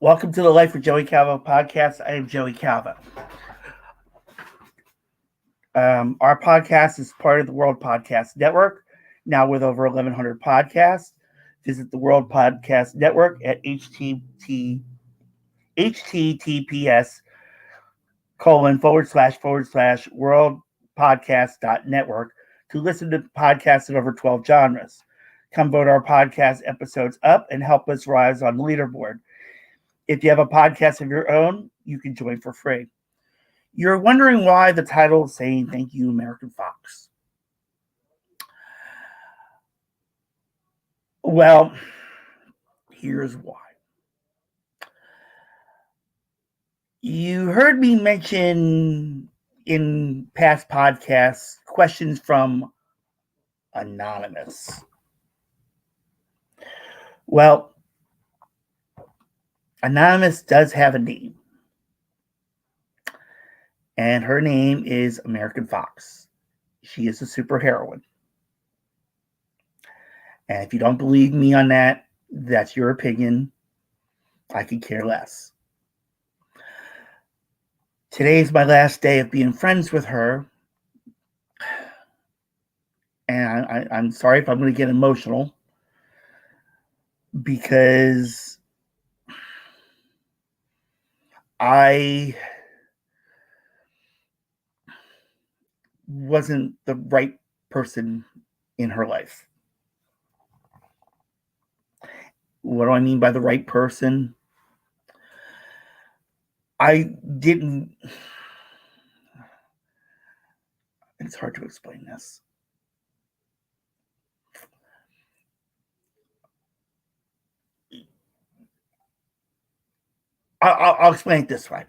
Welcome to the Life with Joey Calvo podcast. I am Joey Calvo. Our podcast is part of the World Podcast Network, now with over 1,100 podcasts. Visit the World Podcast Network at https://worldpodcast.network to listen to podcasts in over 12 genres. Come vote our podcast episodes up and help us rise on the leaderboard. If you have a podcast of your own, you can join for free. You're wondering why the title is saying "Thank You, American Fox." Well, here's why. You heard me mention in past podcasts questions from Anonymous. Well, Anonymous does have a name. And her name is American Fox. She is a superheroine. And if you don't believe me on that, that's your opinion. I could care less. Today is my last day of being friends with her. And I'm sorry if I'm going to get emotional, because I wasn't the right person in her life. What do I mean by the right person? It's hard to explain this. I'll explain it this way.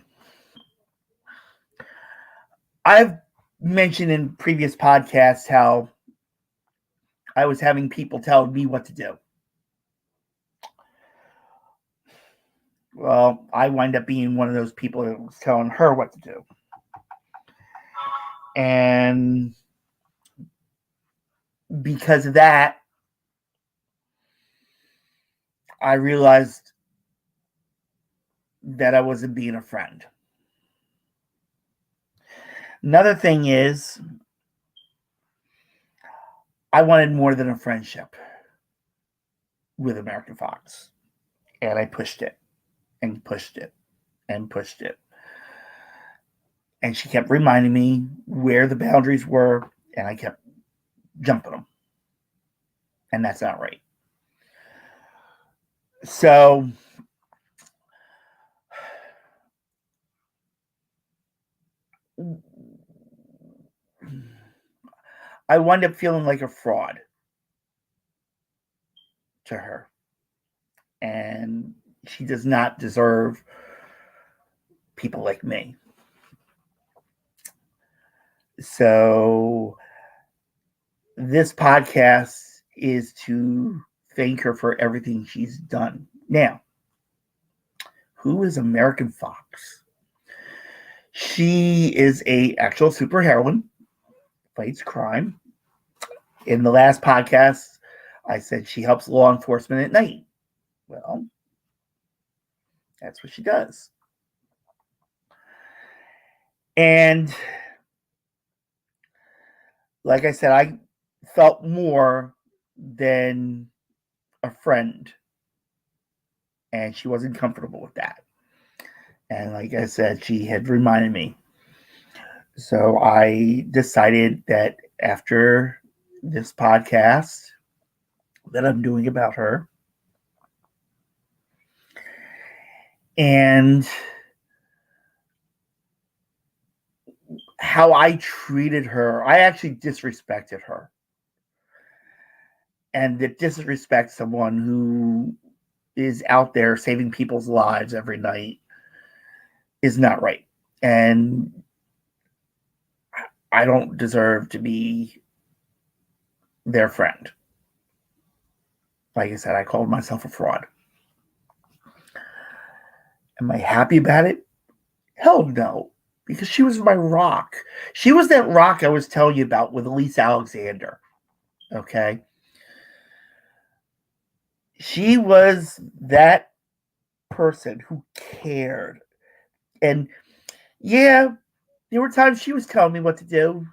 I've mentioned in previous podcasts how I was having people tell me what to do. Well, I wind up being one of those people that was telling her what to do. And because of that, I realized that I wasn't being a friend. Another thing is, I wanted more than a friendship with American Fox. And I pushed it and pushed it and pushed it. And she kept reminding me where the boundaries were, and I kept jumping them. And that's not right. So I wound up feeling like a fraud to her. And she does not deserve people like me. So this podcast is to thank her for everything she's done. Now, who is American Fox? She is an actual superheroine, fights crime. In the last podcast, I said she helps law enforcement at night. Well, that's what she does. And like I said, I felt more than a friend. And she wasn't comfortable with that. And like I said, she had reminded me. So I decided that after this podcast that I'm doing about her, and how I treated her, I actually disrespected her. And to disrespect someone who is out there saving people's lives every night is not right. And I don't deserve to be their friend. Like I said, I called myself a fraud. Am I happy about it? Hell no. Because she was my rock. She was that rock I was telling you about with Elise Alexander. Okay? She was that person who cared. And yeah, there were times she was telling me what to do,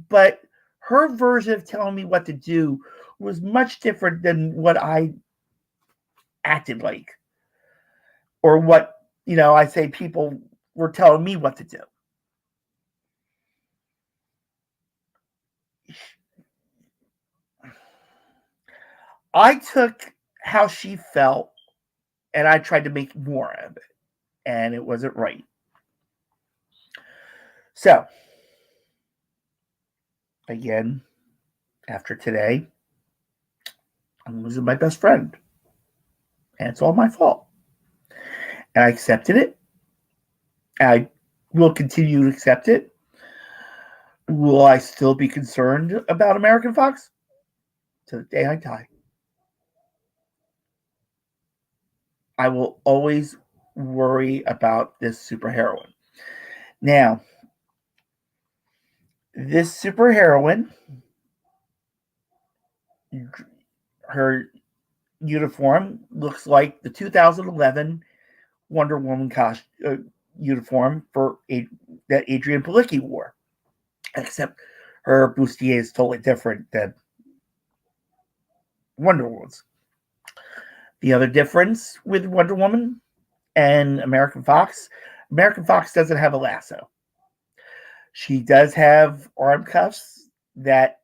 but her version of telling me what to do was much different than what I acted like, or what, I say people were telling me what to do. I took how she felt and I tried to make more of it, and it wasn't right. So, again, after today, I'm losing my best friend, and it's all my fault. And I accepted it. I will continue to accept it. Will I still be concerned about American Fox? To the day I die. I will always worry about this superheroine. Now, this superheroine, her uniform looks like the 2011 Wonder Woman uniform that Adrian Palicki wore, except her bustier is totally different than Wonder Woman's. The other difference with Wonder Woman and American Fox doesn't have a lasso. She does have arm cuffs that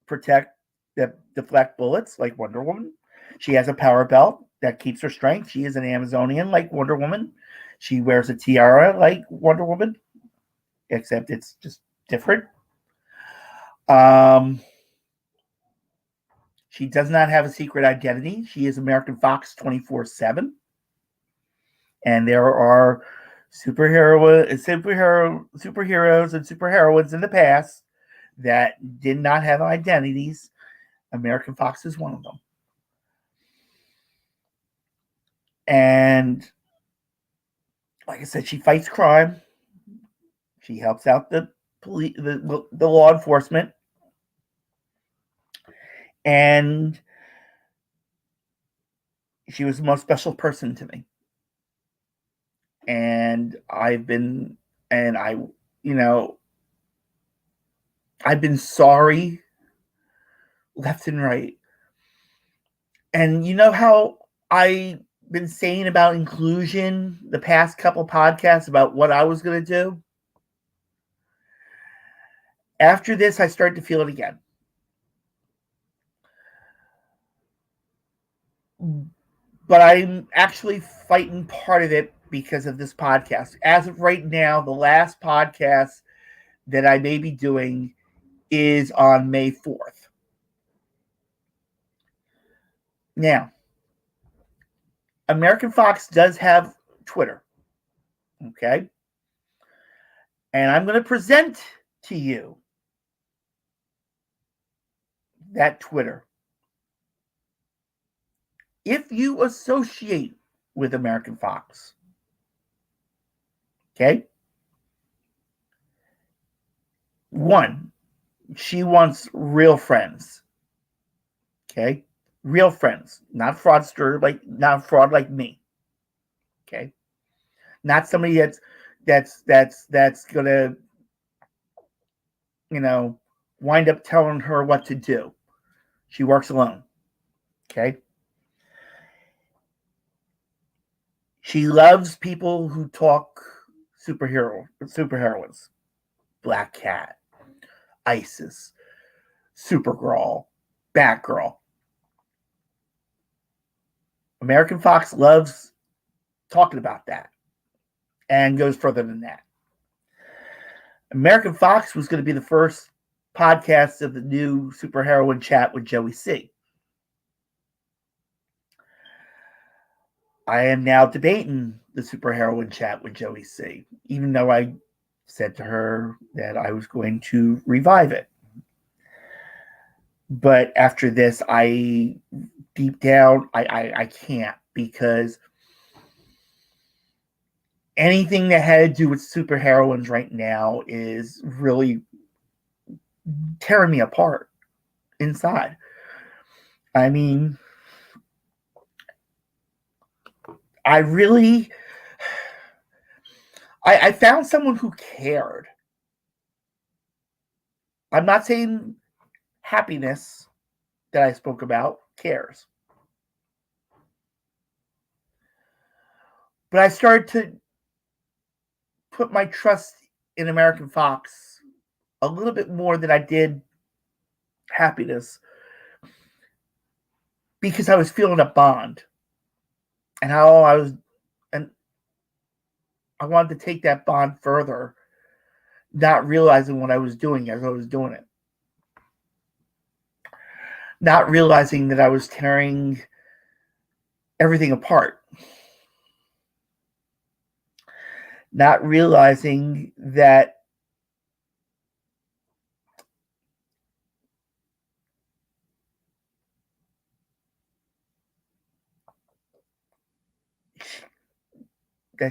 deflect bullets like Wonder Woman. She has a power belt that keeps her strength. She is an Amazonian like Wonder Woman. She wears a tiara like Wonder Woman, except it's just different. She does not have a secret identity. She is American Fox 24/7. And there are superheroes and superheroines in the past that did not have identities. American Fox is one of them. And like I said, she fights crime. She helps out the police, the law enforcement, and she was the most special person to me. And I've been sorry left and right. And you know how I've been saying about inclusion the past couple podcasts about what I was going to do? After this, I started to feel it again. But I'm actually fighting part of it because of this podcast. As of right now, the last podcast that I may be doing is on May 4th. Now, American Fox does have Twitter. Okay? And I'm going to present to you that Twitter. If you associate with American Fox, okay? One, she wants real friends. Okay? Real friends, not not fraud like me. Okay? Not somebody that's gonna, wind up telling her what to do. She works alone. Okay? She loves people who talk superheroines. Black Cat, ISIS, Supergirl, Batgirl. American Fox loves talking about that and goes further than that. American Fox was going to be the first podcast of the new Superheroine Chat with Joey C. I am now debating the Superheroine Chat with Joey C, even though I said to her that I was going to revive it. But after this, deep down, I can't, because anything that had to do with superheroines right now is really tearing me apart inside. I mean, I really, I found someone who cared. I'm not saying happiness that I spoke about cares. But I started to put my trust in American Fox a little bit more than I did happiness because I was feeling a bond and how and I wanted to take that bond further, not realizing what I was doing as I was doing it. Not realizing that I was tearing everything apart. Not realizing that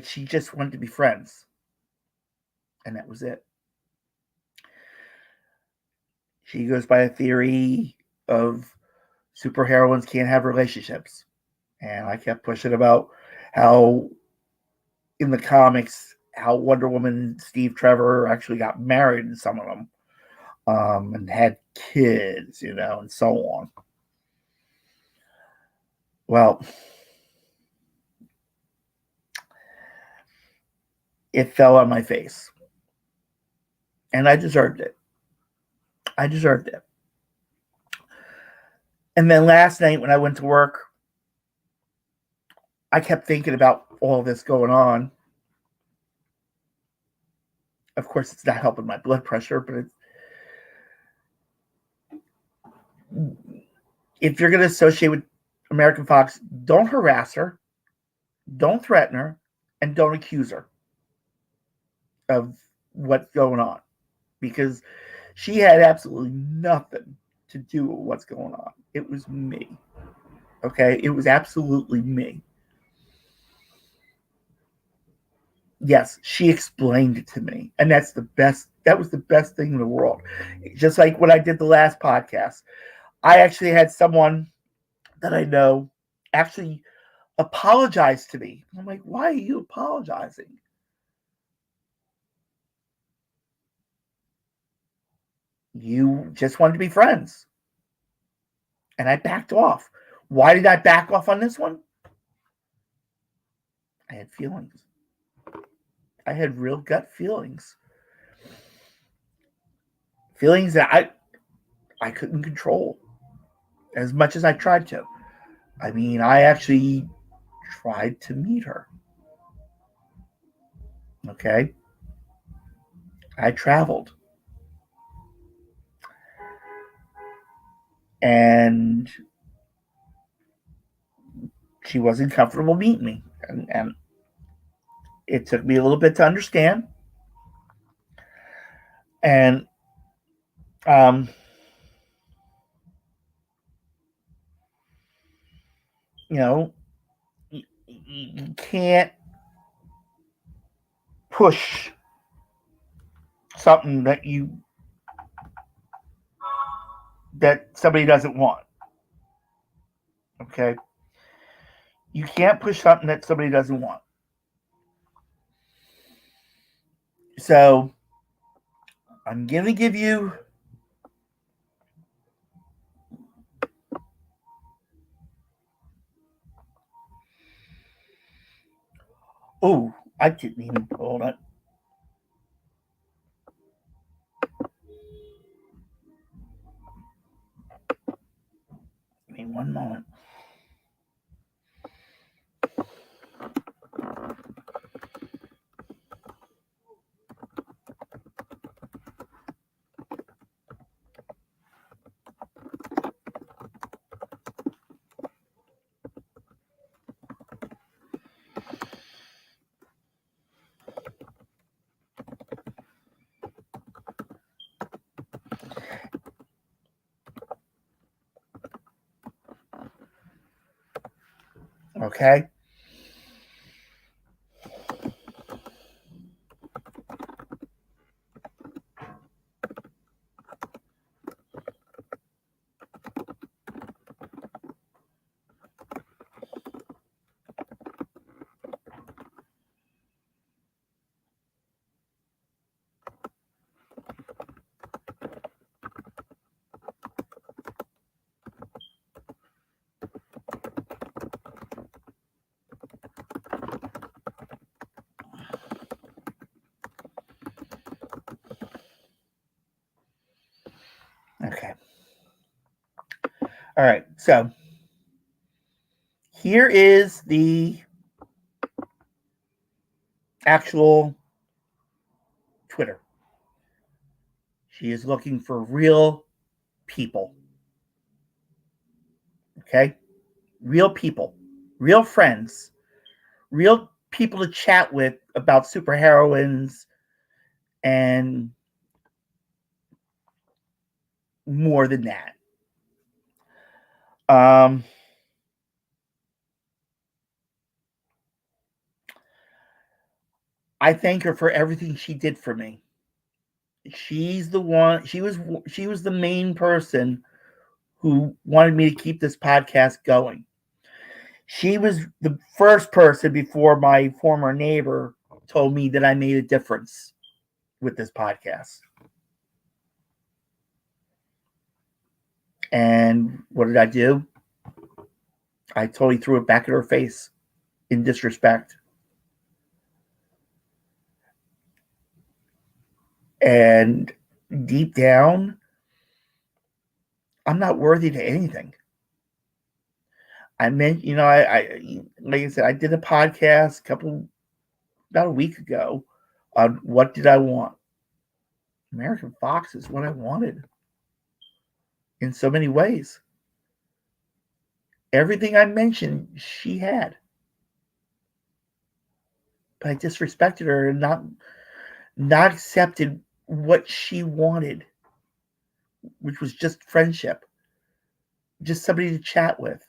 she just wanted to be friends. And that was it. She goes by a theory of superheroines can't have relationships. And I kept pushing about how in the comics, how Wonder Woman, Steve Trevor actually got married in some of them, and had kids, and so on. Well, it fell on my face. And I deserved it. I deserved it. And then last night when I went to work, I kept thinking about all this going on. Of course, it's not helping my blood pressure, but if you're going to associate with American Fox, don't harass her, don't threaten her, and don't accuse her of what's going on, because she had absolutely nothing to do with what's going on. It was me. Okay? It was absolutely me. Yes, she explained it to me. And that was the best thing in the world. Just like when I did the last podcast, I actually had someone that I know actually apologize to me. I'm like, why are you apologizing? You just wanted to be friends. And I backed off. Why did I back off on this one? I had feelings. I had real gut feelings. Feelings that I couldn't control as much as I tried to. I mean, I actually tried to meet her. Okay? I traveled. And she wasn't comfortable meeting me. And it took me a little bit to understand. And um, you know, you can't push something that somebody doesn't want. Okay? You can't push something that somebody doesn't want. So I'm going to give you oh, I didn't even hold on. Give me one moment. Okay? All right, so here is the actual Twitter. She is looking for real people. Okay? Real people, real friends, real people to chat with about superheroines and more than that. Um, I thank her for everything she did for me. She's the one. She was the main person who wanted me to keep this podcast going. She was the first person before my former neighbor told me that I made a difference with this podcast. And what did I do? I totally threw it back at her face in disrespect. And deep down, I'm not worthy to anything. I meant, I like I said, I did a podcast about a week ago on what did I want. American Fox is what I wanted in so many ways. Everything I mentioned, she had. But I disrespected her and not accepted what she wanted, which was just friendship, just somebody to chat with.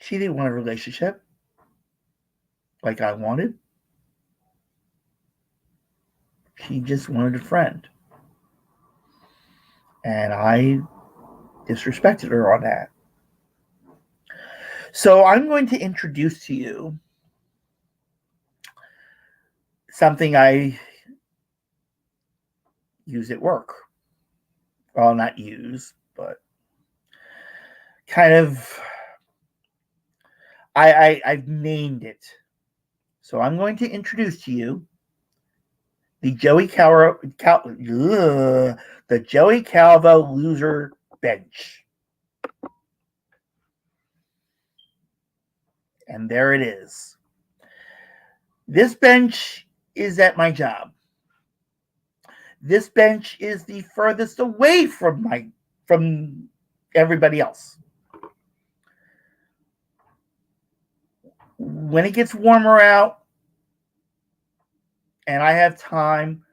She didn't want a relationship like I wanted. She just wanted a friend. And I disrespected her on that. So I'm going to introduce to you something I use at work. Well, not use, but kind of I've named it. So I'm going to introduce to you the the Joey Calvo loser bench. And there it is. This bench is at my job. This bench is the furthest away from everybody else. When it gets warmer out and I have time,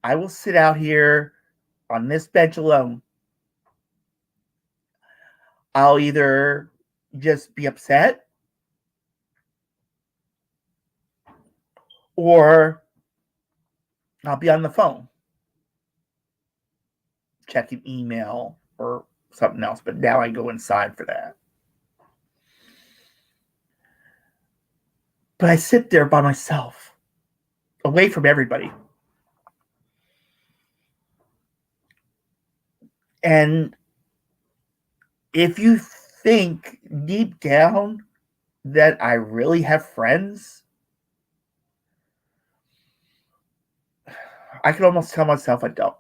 I will sit out here on this bench alone. I'll either just be upset or I'll be on the phone checking email or something else. But now I go inside for that. But I sit there by myself, away from everybody. And if you think deep down that I really have friends, I can almost tell myself I don't.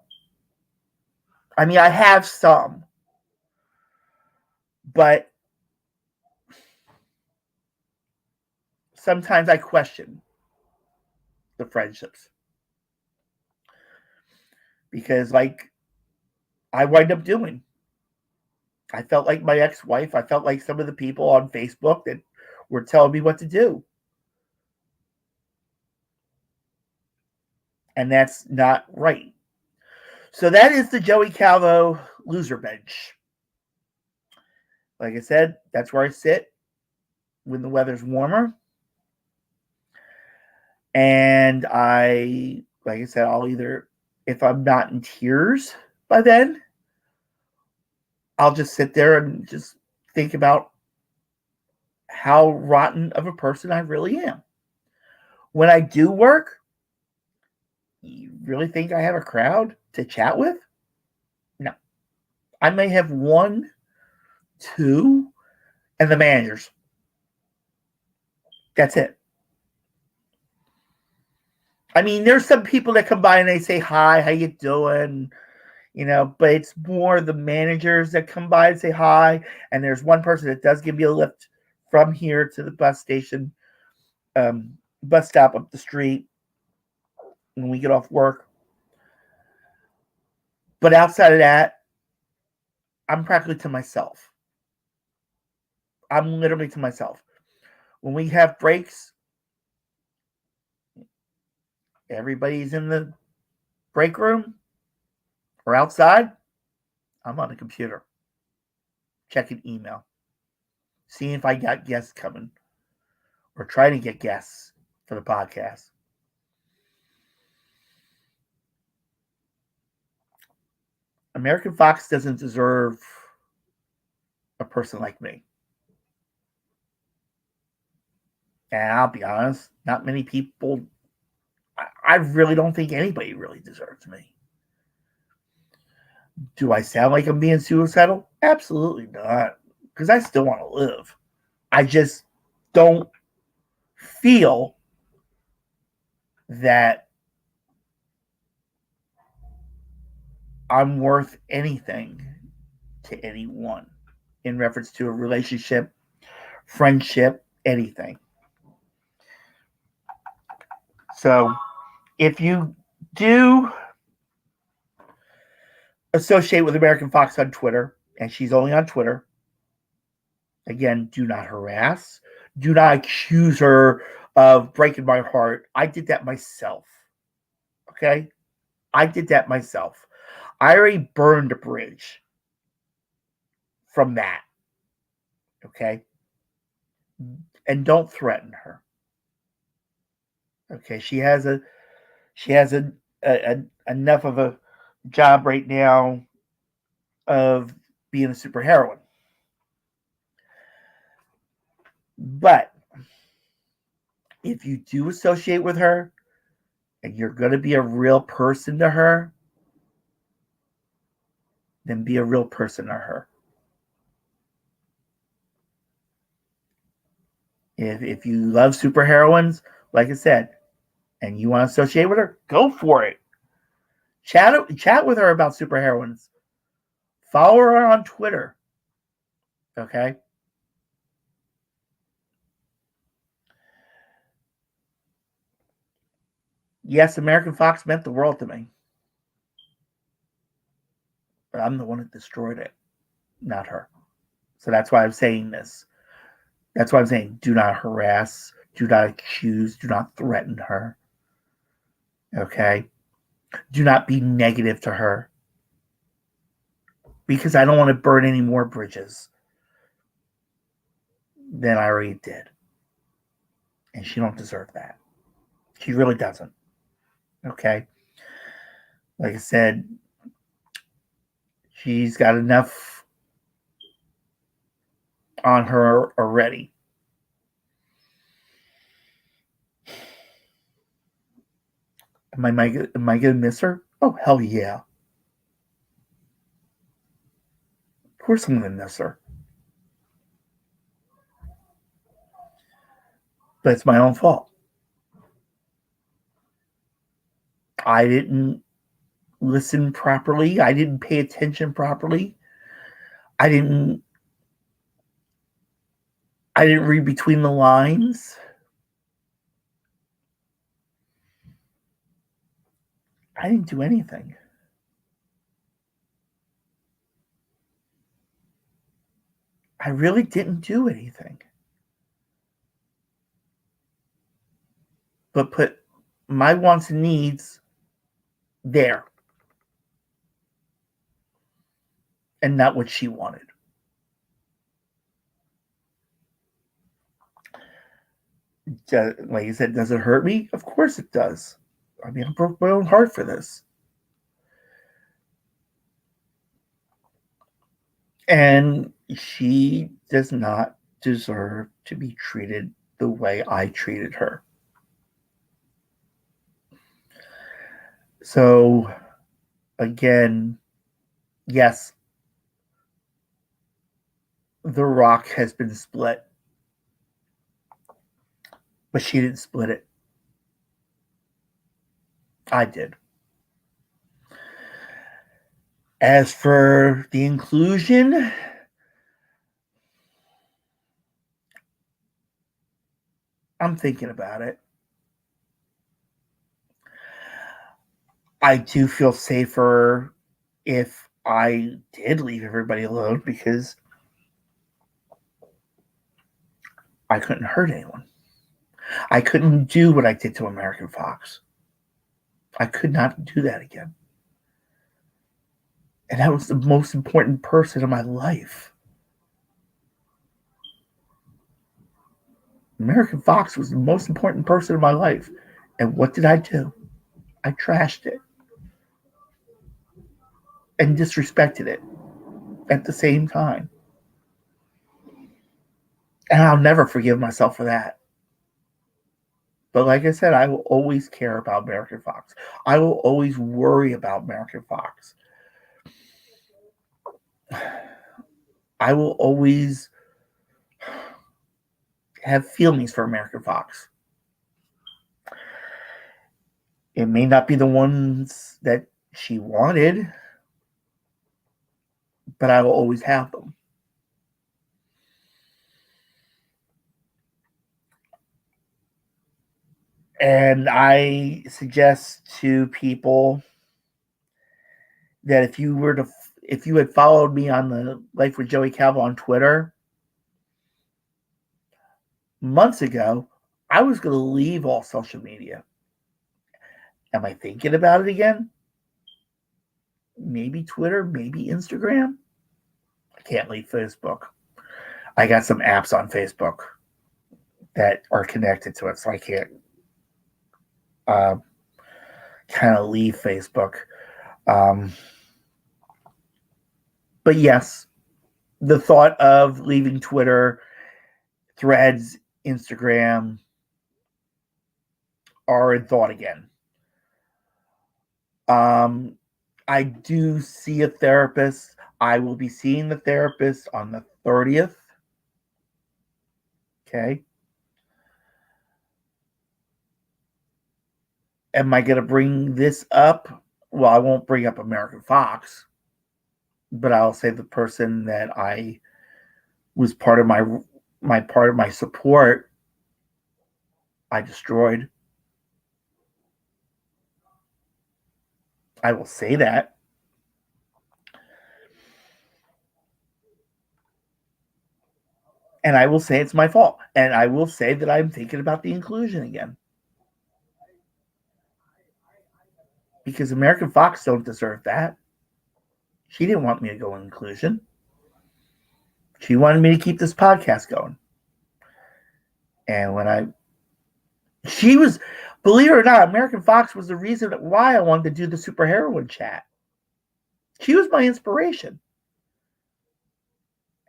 I mean, I have some, but sometimes I question the friendships. Because, like I wind up doing, I felt like my ex-wife. I felt like some of the people on Facebook that were telling me what to do. And that's not right. So that is the Joey Calvo loser bench. Like I said, that's where I sit when the weather's warmer. And like I said, I'll either, if I'm not in tears by then, I'll just sit there and just think about how rotten of a person I really am. When I do work, you really think I have a crowd to chat with? No. I may have one, two, and the managers. That's it. I mean, there's some people that come by and they say, hi, how you doing? But it's more the managers that come by and say hi. And there's one person that does give me a lift from here to the bus station, bus stop up the street when we get off work. But outside of that, I'm practically to myself. I'm literally to myself. When we have breaks, everybody's in the break room or outside. I'm on the computer, checking email, seeing if I got guests coming or trying to get guests for the podcast. American Fox doesn't deserve a person like me. And I'll be honest, not many people, I really don't think anybody really deserves me. Do I sound like I'm being suicidal? Absolutely not. Because I still want to live. I just don't feel that I'm worth anything to anyone in reference to a relationship, friendship, anything. So if you do associate with American Fox on Twitter, and she's only on Twitter, again, do not harass. Do not accuse her of breaking my heart. I did that myself. Okay? I did that myself. I already burned a bridge from that. Okay? And don't threaten her. Okay, she has enough of a job right now of being a superheroine. But if you do associate with her and you're going to be a real person to her, then be a real person to her. If you love superheroines, like I said, and you want to associate with her, go for it. Chat with her about superheroines. Follow her on Twitter. Okay? Yes, American Fox meant the world to me. But I'm the one that destroyed it, not her. So that's why I'm saying this. That's why I'm saying do not harass, do not accuse, do not threaten her. Okay? Do not be negative to her. Because I don't want to burn any more bridges than I already did. And she don't deserve that. She really doesn't. Okay? Like I said, she's got enough on her already. Am I going to miss her? Oh, hell yeah. Of course I'm going to miss her. But it's my own fault. I didn't listen properly. I didn't pay attention properly. I didn't read between the lines. I didn't do anything. I really didn't do anything. But put my wants and needs there. And not what she wanted. Like I said, does it hurt me? Of course it does. I mean, I broke my own heart for this. And she does not deserve to be treated the way I treated her. So, again, yes, The Rock has been split, but she didn't split it. I did. As for the inclusion, I'm thinking about it. I do feel safer if I did leave everybody alone because I couldn't hurt anyone. I couldn't do what I did to American Fox. I could not do that again. And that was the most important person in my life. American Fox was the most important person in my life. And what did I do? I trashed it and disrespected it at the same time. And I'll never forgive myself for that. But like I said, I will always care about American Fox. I will always worry about American Fox. I will always have feelings for American Fox. It may not be the ones that she wanted, but I will always have them. And I suggest to people that if you had followed me on the Life with Joey Calvo on Twitter months ago, I was going to leave all social media. Am I thinking about it again? Maybe Twitter, maybe Instagram. I can't leave Facebook. I got some apps on Facebook that are connected to it, so I can't kind of leave Facebook. But yes, the thought of leaving Twitter, Threads, Instagram are in thought again. I do see a therapist. I will be seeing the therapist on the 30th. Okay. Am I going to bring this up? Well, I won't bring up American Fox, but I'll say the person that I was part of my support, I destroyed. I will say that. And I will say it's my fault. And I will say that I'm thinking about the inclusion again. Because American Fox don't deserve that. She didn't want me to go in inclusion. She wanted me to keep this podcast going. And she was, believe it or not, American Fox was the reason why I wanted to do the Superheroine chat. She was my inspiration.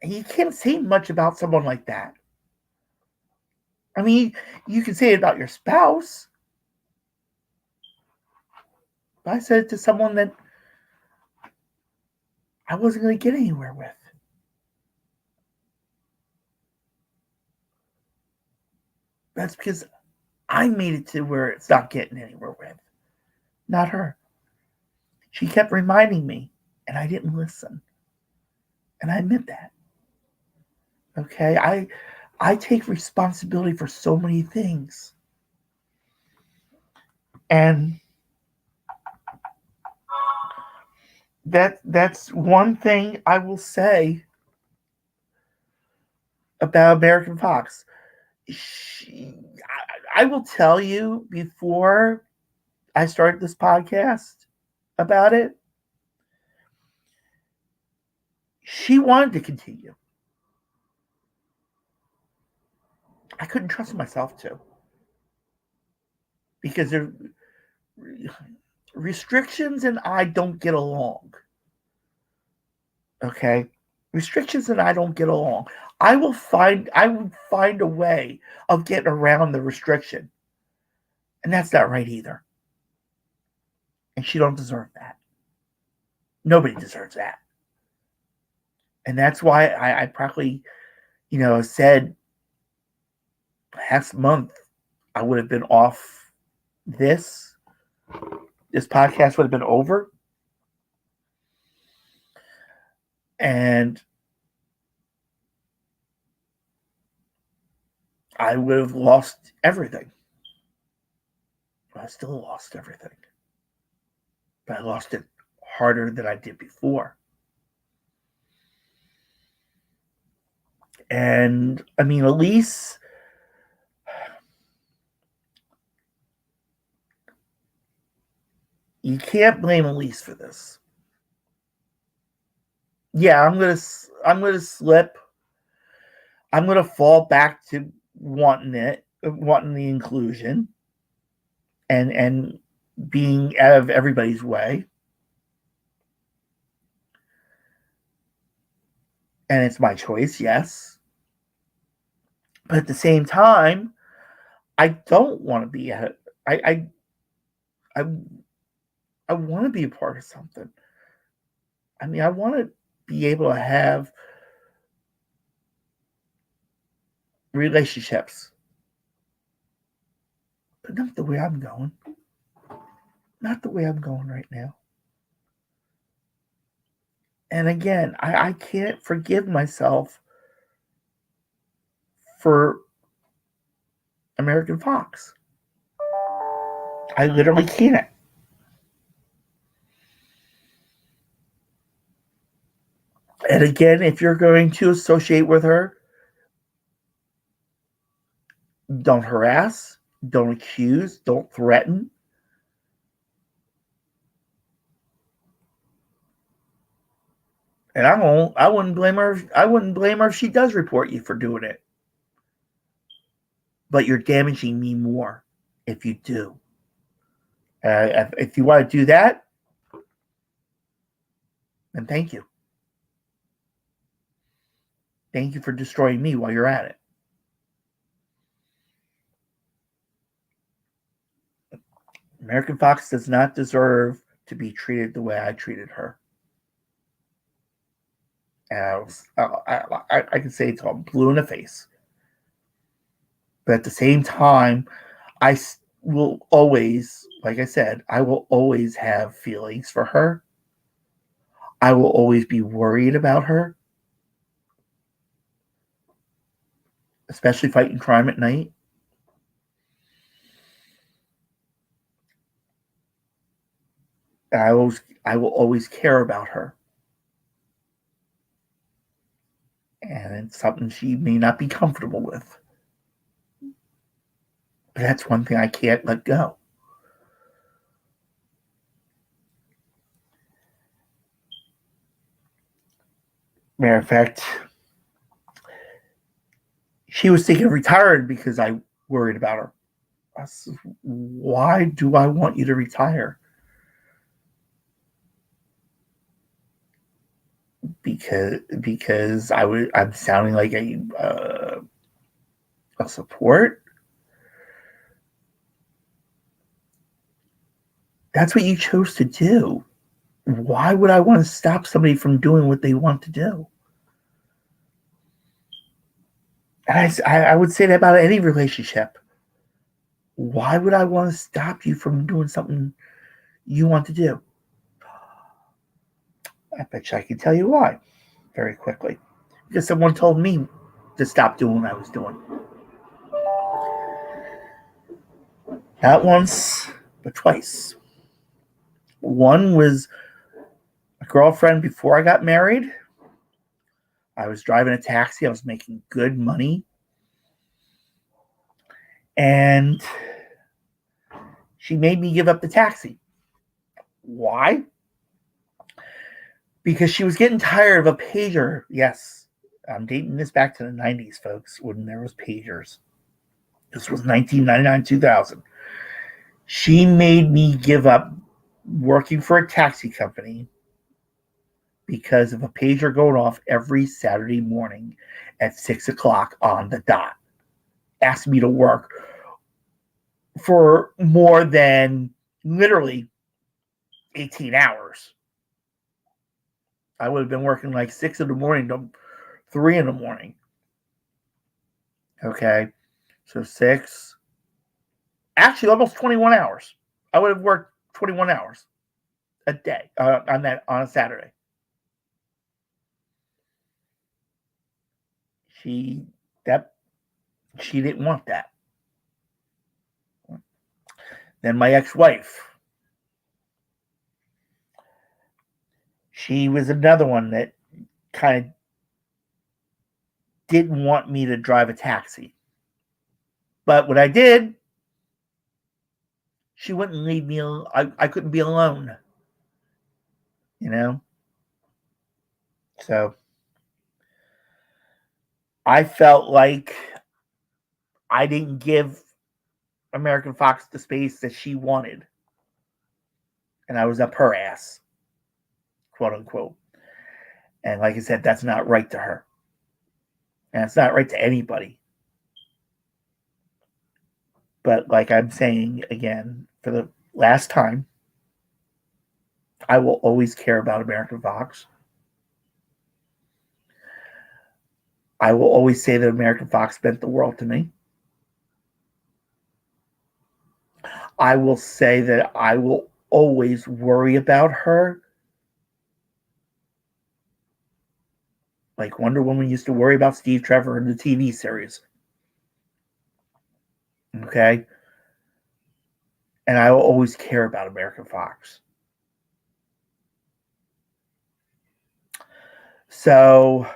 And you can't say much about someone like that. I mean, you can say it about your spouse. But I said it to someone that I wasn't going to get anywhere with. That's because I made it to where it's not getting anywhere with. Not her. She kept reminding me, and I didn't listen. And I admit that. Okay? I take responsibility for so many things. And that's one thing I will say about American Fox. I will tell you before I started this podcast about it, she wanted to continue. I couldn't trust myself to. Because there restrictions and I don't get along. Okay? Restrictions and I don't get along. I would find a way of getting around the restriction. And that's not right either. And she don't deserve that. Nobody deserves that. And that's why I probably, said last month I would have been off this podcast would have been over. And I would have lost everything. I still lost everything. But I lost it harder than I did before. And I mean, Elise, you can't blame Elise for this. Yeah, I'm gonna slip. I'm gonna fall back to wanting the inclusion, and being out of everybody's way. And it's my choice, yes. But at the same time, I don't want to be at. I I want to be a part of something. I mean, I want to be able to have relationships, but not the way I'm going. Not the way I'm going right now. And again, I can't forgive myself for American Fox. I literally can't. And again, if you're going to associate with her, don't harass, don't accuse, don't threaten. And I wouldn't blame her. I wouldn't blame her if she does report you for doing it. But you're damaging me more if you do. If you want to do that, then thank you. Thank you for destroying me while you're at it. American Fox does not deserve to be treated the way I treated her. And I can say it's all blue in the face. But at the same time, I will always, like I said, I will always have feelings for her. I will always be worried about her, especially fighting crime at night. And I will always care about her. And it's something she may not be comfortable with. But that's one thing I can't let go. Matter of fact, she was thinking of retiring because I worried about her. I said, why do I want you to retire? Because I'm sounding like a support. That's what you chose to do. Why would I want to stop somebody from doing what they want to do? And I would say that about any relationship. Why would I want to stop you from doing something you want to do? I bet you I can tell you why very quickly. Because someone told me to stop doing what I was doing. Not once, but twice. One was a girlfriend before I got married. I was driving a taxi. I was making good money. And she made me give up the taxi. Why? Because she was getting tired of a pager. Yes, I'm dating this back to the 90s, folks, when there was pagers. This was 1999, 2000. She made me give up working for a taxi company because of a pager going off every Saturday morning at 6 o'clock on the dot. Asked me to work for more than literally 18 hours. I would have been working like 6 in the morning to 3 in the morning. Okay. So 6, actually almost 21 hours. I would have worked 21 hours a day on a Saturday. She didn't want that. Then my ex-wife, she was another one that kind of didn't want me to drive a taxi. But when I did, she wouldn't leave me. I couldn't be alone. So I felt like I didn't give American Fox the space that she wanted. And I was up her ass, quote unquote. And like I said, that's not right to her. And it's not right to anybody. But like I'm saying again, for the last time, I will always care about American Fox. I will always say that American Fox meant the world to me. I will say that I will always worry about her. Like Wonder Woman used to worry about Steve Trevor in the TV series. Okay? And I will always care about American Fox. So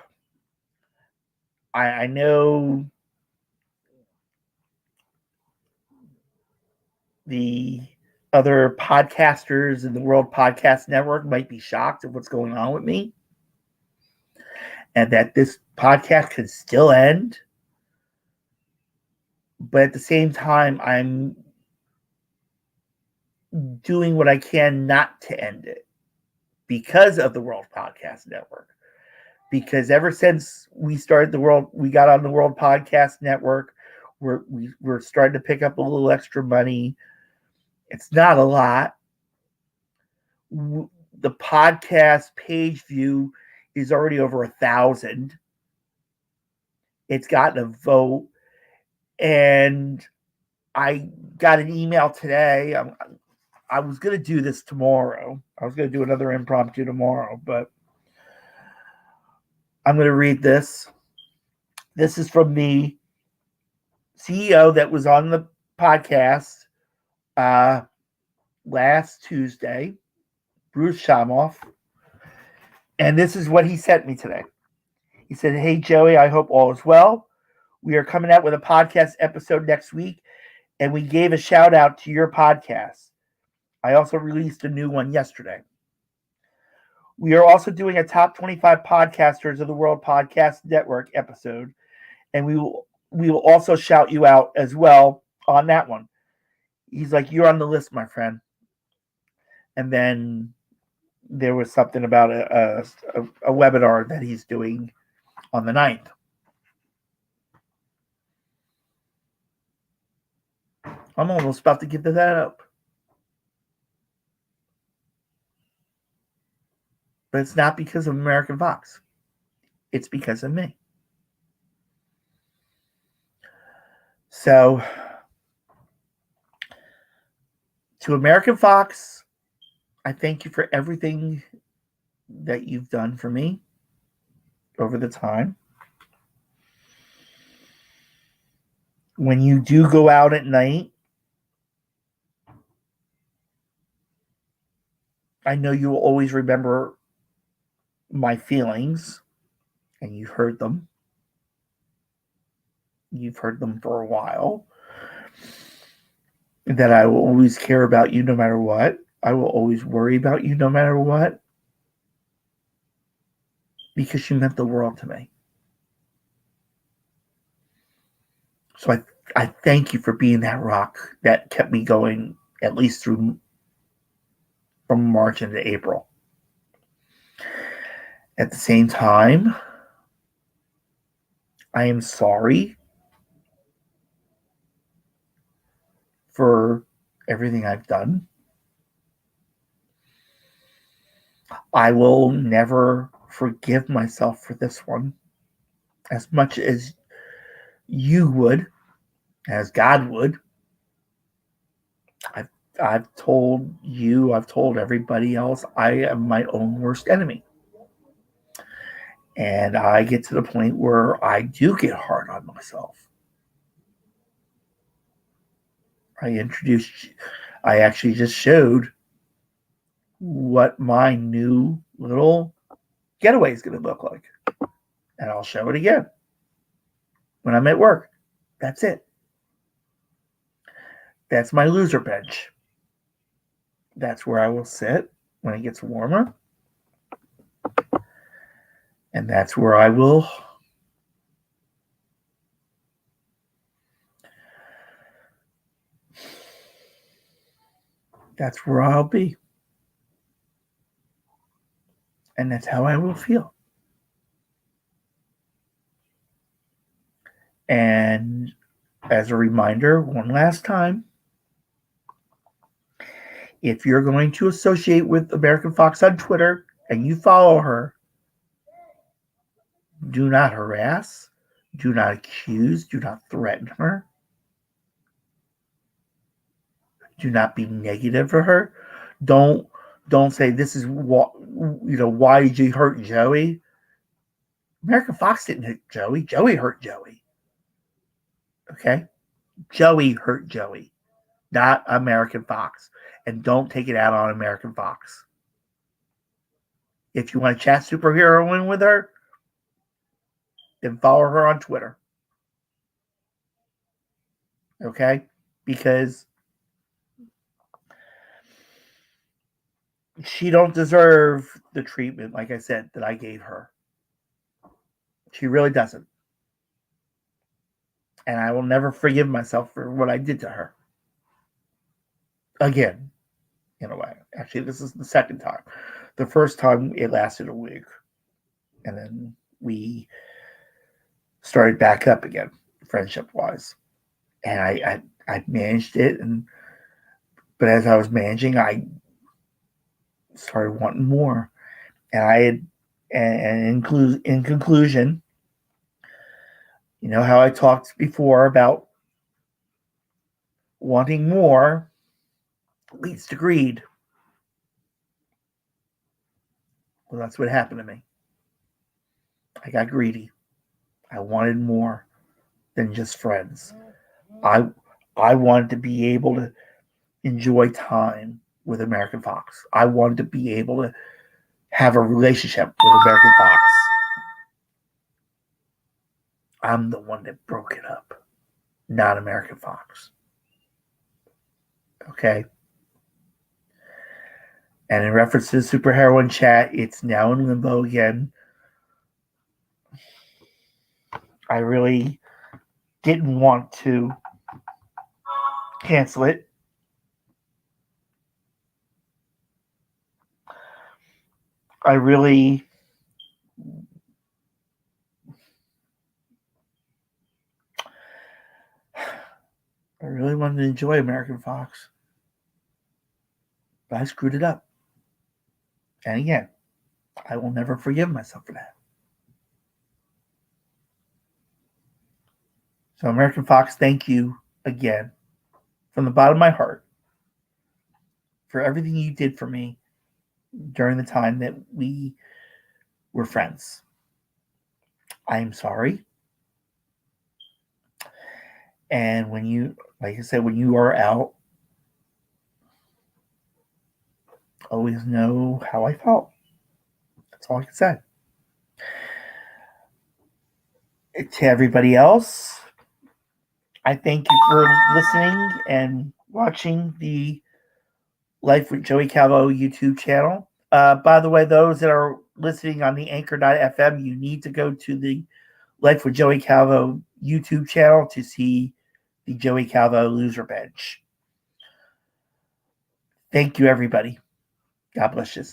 I know the other podcasters in the World Podcast Network might be shocked at what's going on with me, and that this podcast could still end. But at the same time, I'm doing what I can not to end it because of the World Podcast Network. Because ever since we got on the World Podcast Network, we're starting to pick up a little extra money. It's not a lot. The podcast page view is already over 1,000. It's gotten a vote, and I got an email today. I was going to do this tomorrow. I was going to do another impromptu tomorrow, but I'm going to read this. This is from the CEO that was on the podcast last Tuesday, Bruce Shamoff. And this is what he sent me today. He said, "Hey, Joey, I hope all is well. We are coming out with a podcast episode next week, and we gave a shout out to your podcast. I also released a new one yesterday. We are also doing a top 25 podcasters of the World Podcast Network episode, and we will also shout you out as well on that one." He's like, "You're on the list, my friend." And then there was something about a webinar that he's doing on the 9th. I'm almost about to give that up. But it's not because of American Fox. It's because of me. So, to American Fox, I thank you for everything that you've done for me over the time. When you do go out at night, I know you will always remember my feelings, and you've heard them. You've heard them for a while. That I will always care about you no matter what. I will always worry about you no matter what. Because you meant the world to me. So I thank you for being that rock that kept me going at least through from March into April. At the same time, I am sorry for everything I've done. I will never forgive myself for this one as much as you would, as God would. I've told you, I've told everybody else, I am my own worst enemy. And I get to the point where I do get hard on myself. I actually just showed what my new little getaway is going to look like. And I'll show it again when I'm at work. That's it. That's my loser bench. That's where I will sit when it gets warmer. And that's where I will that's where I'll be. And that's how I will feel. And as a reminder, one last time, if you're going to associate with American Fox on Twitter and you follow her, do not harass, do not accuse, do not threaten her. Do not be negative for her. Don't say this is what why did you hurt Joey? American Fox didn't hit Joey. Joey hurt Joey. Okay? Joey hurt Joey, not American Fox. And don't take it out on American Fox. If you want to chat Superheroine with her, then follow her on Twitter. Okay? Because she don't deserve the treatment, like I said, that I gave her. She really doesn't. And I will never forgive myself for what I did to her. Again, in a way. Actually, this is the second time. The first time, it lasted a week. And then we started back up again, friendship-wise. And I managed it. But as I was managing, I started wanting more. And in conclusion, you know how I talked before about wanting more leads to greed. Well, that's what happened to me. I got greedy. I wanted more than just friends. I wanted to be able to enjoy time with American Fox. I wanted to be able to have a relationship with American Fox. I'm the one that broke it up, not American Fox. Okay? And in reference to the Superheroine chat, it's now in limbo again. I really didn't want to cancel it. I really wanted to enjoy American Fox. But I screwed it up. And again, I will never forgive myself for that. So American Fox, thank you again from the bottom of my heart for everything you did for me during the time that we were friends. I am sorry. And when you, like I said, when you are out, always know how I felt. That's all I can say. To everybody else, I thank you for listening and watching the Life with Joey Calvo YouTube channel. By the way, those that are listening on the anchor.fm, you need to go to the Life with Joey Calvo YouTube channel to see the Joey Calvo loser bench. Thank you, everybody. God bless you.